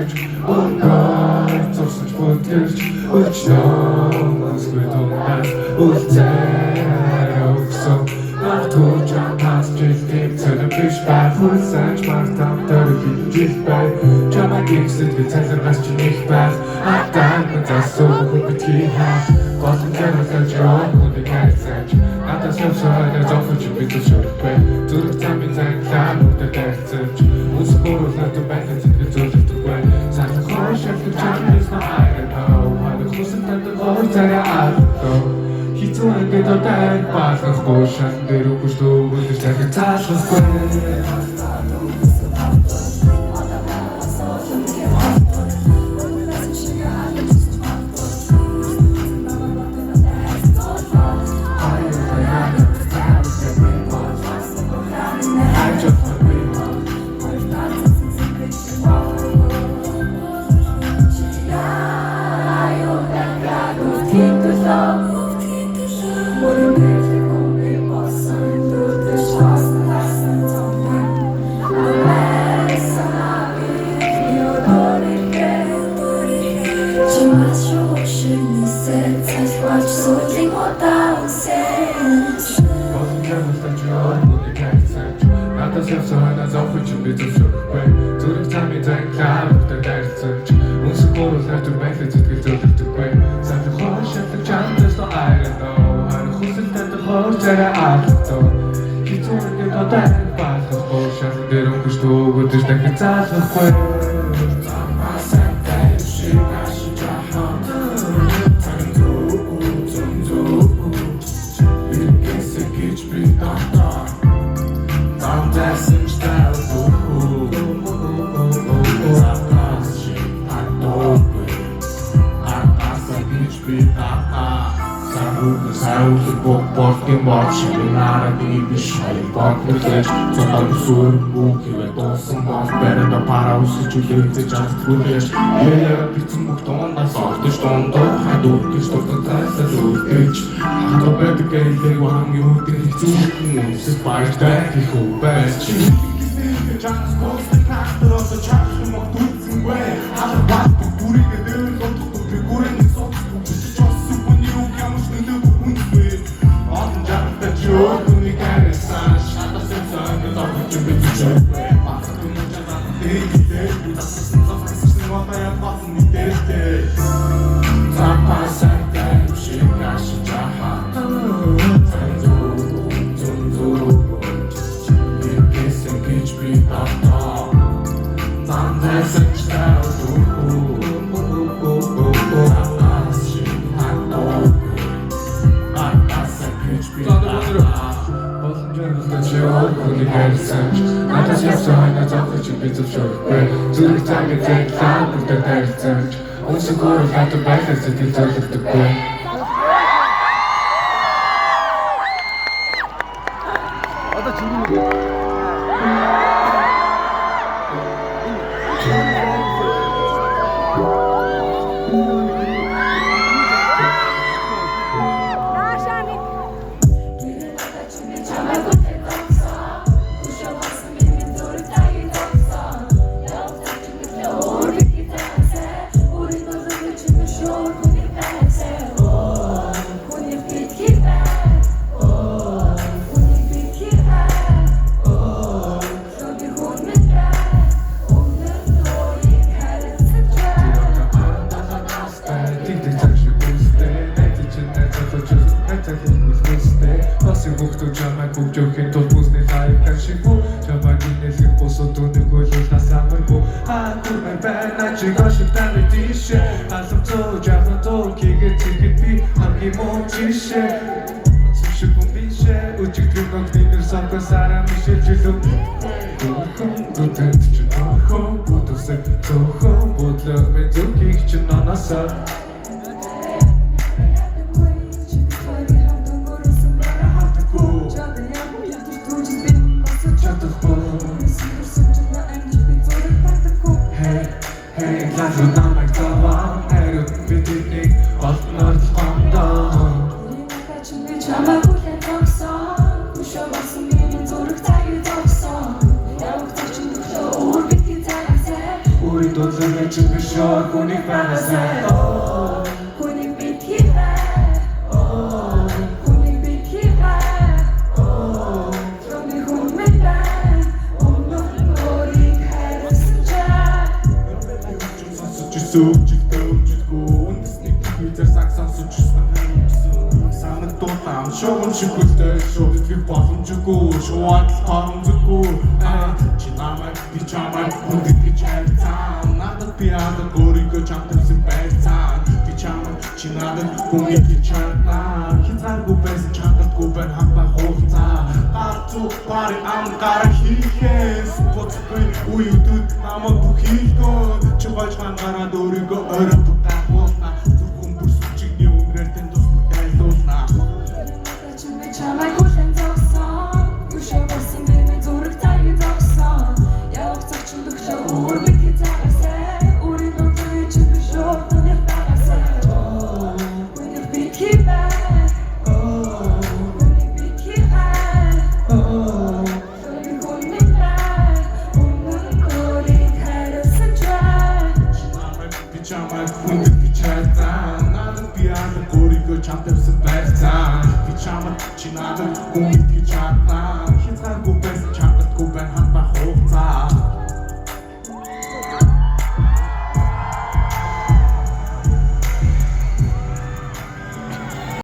сэнж Унгай цусаж бүтгэрч Өчнөөс гүдүнээс үлцээр өгсөн Мартуу чамаас жилтийг цөлөм биш бай Хүлсэнж мартам дөрөв жил бай Чамаг ихсэтгэл цаларгаас чи их байх Атан мэнзасуу битгий хаа Голон гэрэлж явахнуудыг хайрцаж Надаас явсаар зовхож битүүл шүрхбэ Зүрх замын занглаа нүдэ дайрцаж Үсэх өөрөлөд байлаа зэтгэл зөвлөгдөггүй Сарлах хоош явдаг чамнаас на айран хоо Хадах хүсэн татдаг хоор царай аалтoo Хитүү ингээд одай баалгахгүй шан дээр үгүйш дүүгүүдэр захир цаалахгүй Надаас явсаар зовхож битүүл шүрхбэ Зүрх замын занглаа нүдэ дайрцаж Үсэх өөрөлөд байлаа зэтгэл зөвлөгдөггүй Сарлах хоош явдаг чамнаас на айран хоо Хадах хүсэн татдаг хоор царай аалтoo Хитүү ингээд одай баалгахгүй шан дээр үгүйш дүүгүүдэр захир цаалахгүй Саулт бокпортын боршин нарады биш хайбат мэдээж цотал сүр бүхивэ тосон мас бэрдэ пара усч үлээч астгүйж яа бицэн мөхтөндас ортож тондоо хадууч тортоос зүрхэж хадабэд гэлээ вам юутэр хэцүү үс баяртай хөвбэс чи чанс пост тракторос чанс мөхтүцэн вэ хадабат бүрийгээ дөр лотох бүрийн сот You're gonna get it, son. Shut the sense of the dog that you've been to church. What's up, you know, that's the sense of existing what I have gotten in this day. Tapa Santa, she got she jaha. You kiss and pitch me up top. Sunday, such style, Надаас явсаар зовхож битүүл шүрхбэ Зүрх замын занглаа нүдэ дайрцаж Үсэх өөрөлөд байлаа зэтгэл зөвлөгдөггүй Одоо чинь Бүгдөө чамайг бүгжөхийн тул бүсний хайртай шигүү Чамайг инээлгэх босоо дүнэг ойлуулнаас амаргүй Хатурмай байна чи гашиг таны тийшээ Алам цоо жахна тол хийгээд цэхэд би хамгийн муу чишээ Цэвшиг хүн бишээ Үчигдгэн огны нэр сонко сараа мишээ жилүү Дөрхөн дүтэнд чи дөрхөн Бүдүсэг зөөхөн Бүдлөг мен зүрхийг чи нанасаа Намайг таван хэрэг бидний олноор гондоо Чамайг хүлээн тогсон Хүшөө болсон миний зүрх цагийг тогсон Явах чинь төрлөө өөр битгий цагаасаа Өөрийн дудлага чи биш хүнийг багасаа Хүнийг битгий Хүнийг битгий Тромны хүн мэдэн Өмнөх өөрийг хайрсан чаа Сонсож үндэсний твитер саксан сонсчихсан санаг дутаам шугам шигтэй шууд би боломжгүй шууд харамжгүй чи намайг би чамайг хүндэт гэж хайцаа надад би адад өөрийгөө чамтсан байцаа би чамайг чи надад хүнийг гэж чарнаа хязгааргүй байсан чамдаггүй байна хамбаа хугацаа гацуу пари ам гара хийхээс боцгүй уйдуд намайг бүхийгөө чи гож гараад өөрийгөө орой тутаахуусна зүрхэн бүрсч чигний үнрээр тэн тус бүтээлдуулна Чамайг хүлэн зогсон Гүшээ болсон бэмээ зүрэг таяг зогсон Явах цагчин дөхлөө өөр битгий цагасаа Өөрийн нөтөй чи биш өөртөнийг багасаа Хүнийг битгий Хүнийг битгий Тромны хүн мэдэн Өмнөх өөрийг хайрсан чаа би чамайг хүндэт гэж хайцаа надад би адад өөрийгөө чамтсан байцаа би чамайг чи надад хүнийг гэж чарнаа хязгааргүй байсан чамдаггүй байна хамбаа